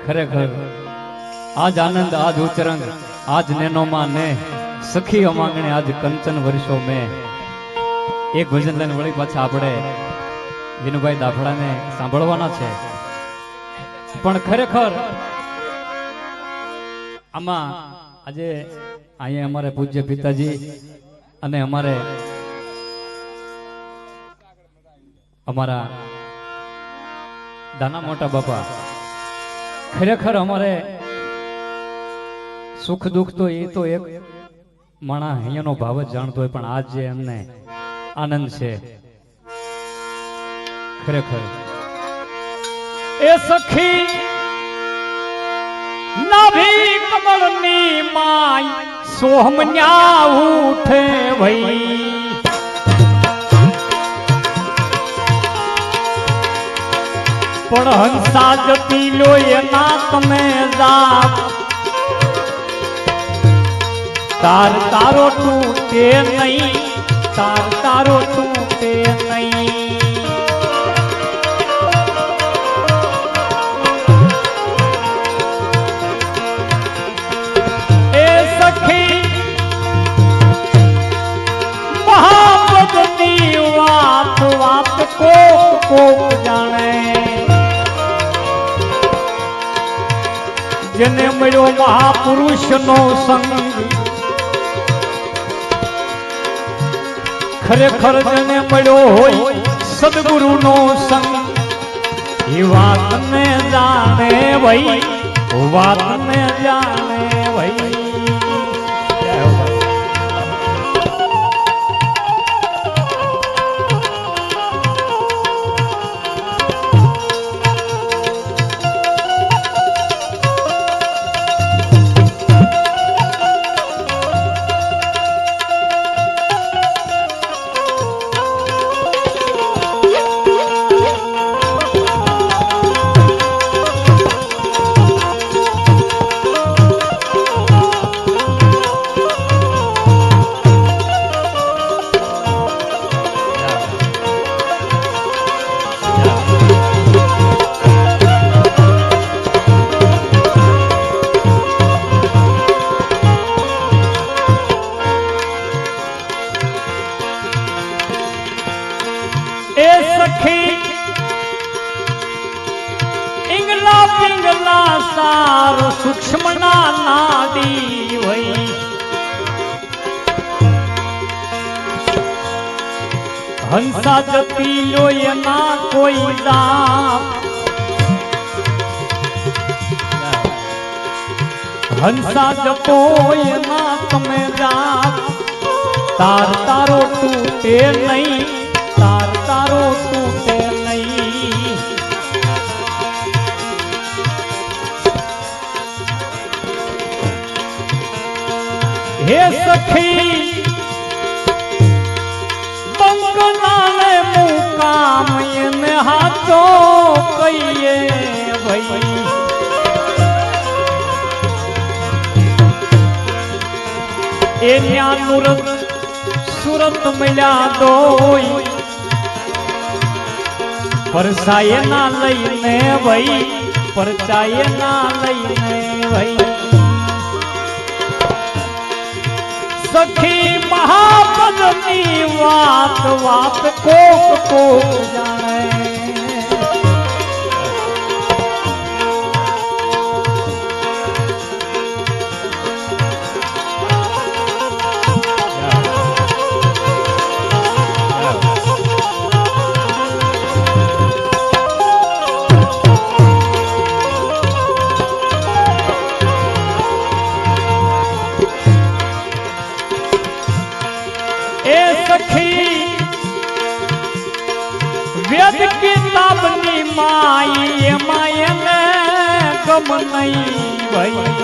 ખરેખર આજ આનંદ આજ ઉચરંગ આજ નેનોમાં ને સખી અમાંગણે આજ કંચન વર્ષો મેં એક ભજન લઈને વળી પાછા આપણે વિનુભાઈ દાફડાને સાંભળવાના છે. પણ ખરેખર આમાં આજે અહીંયા અમારે પૂજ્ય પિતાજી અને અમારા દાના મોટા બાપા ખરેખર અમારે સુખ દુઃખ તો એ તો એક માણા અહીંયાનો ભાવ જ જાણતો હોય, પણ આજ જે એમને આનંદ છે ખરેખર એ સખી નાભી કમળની માય સોહમન્યા ઉઠે ભઈ પણ હંસા જતી લો એના તમે જાપ તાર તારો તૂટે નહીં, તાર તારો તૂટે નહીં. એ સખી મહાપદની વાત વાત કોક જાણે જેને મળ્યો મહાપુરુષ નો સંગ ખરેખર જેને મળ્યો હોય સદગુરુ નો સંગ એ વાત ને જાણે ભાઈ, વાત ને જાણે ભાઈ. સૂક્ષ્મ નાડી હોય હંસા જતી લો એના કોઈ દાપ હંસા જતો એના તમે જાપ તાર તારો તૂટે નહીં, તાર તારો તૂટે નહીં. હે સખી બંગલાને મુકામ એને હાચો કહીએ ભાઈ એ ન્યા સુરત મળ્યા દોય પરસાએ ના લઈને ભાઈ, પરચાએ ના લઈને ભાઈ. સખી મહાપદની વાત વાત કોક જાણે વેદ કિતાબની માઈ એમાં એને ગમ નહીં ભાઈ.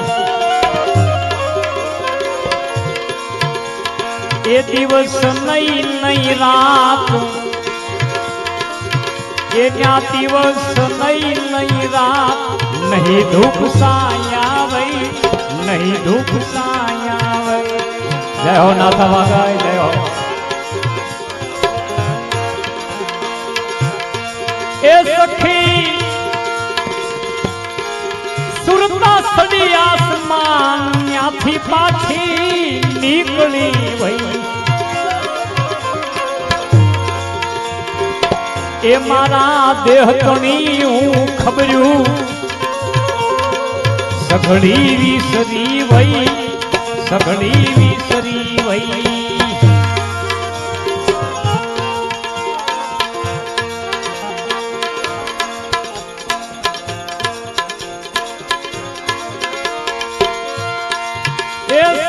એ દિવસ નહીં નહીં રાત એ ત્યાં દિવસ નહીં નહીં રાત નહીં ધૂપ સાયા ભાઈ, નહીં ધૂપ સાયા ભાઈ. જય હો નાથા વાગાય, જય હો. એ સખી સુરતના સડી આસમાન ત્યાંથી પાછી નીકળી વઈ એ મારા દેહ તણી હું ખબર્યું સઘળી વિસરી વઈ સઘળી વિસરી વઈ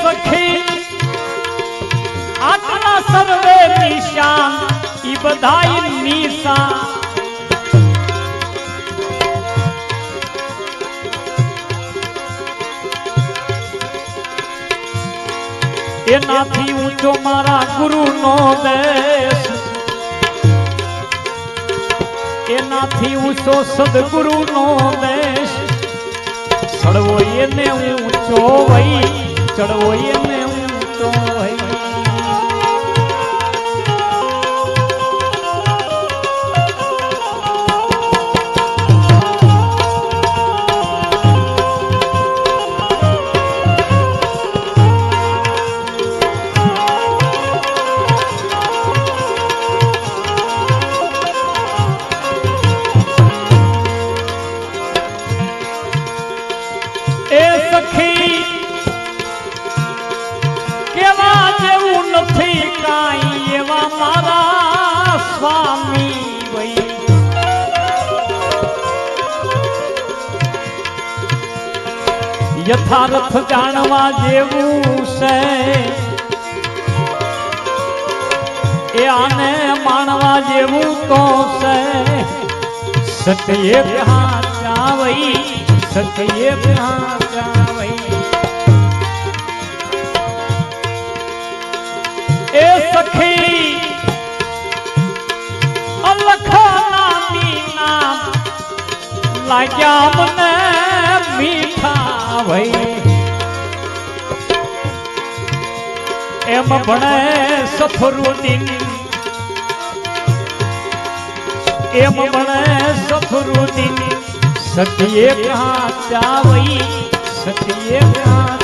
सखी आत्मा सर्वे निशान ई बधाई निशान एनाथी ऊंचो मारा गुरु नो देश एनाथी ऊंचो सदगुरु नो देश सड़वो एने ऊंचो वई चढ़ो ये में ऊंचो है ए सखी मारा स्वामी वही यथार्थ जानवा जेवू से ए आने मानवा जेवू तो से सत्य कहाँ जावई सत्य कहाँ जावई ए सखी अलखना मीना लाग्या मने मीठा भई एम बने सफरुद्दीन एम बने सफरुद्दीन सत्य कहाँ जावई सत्य कहाँ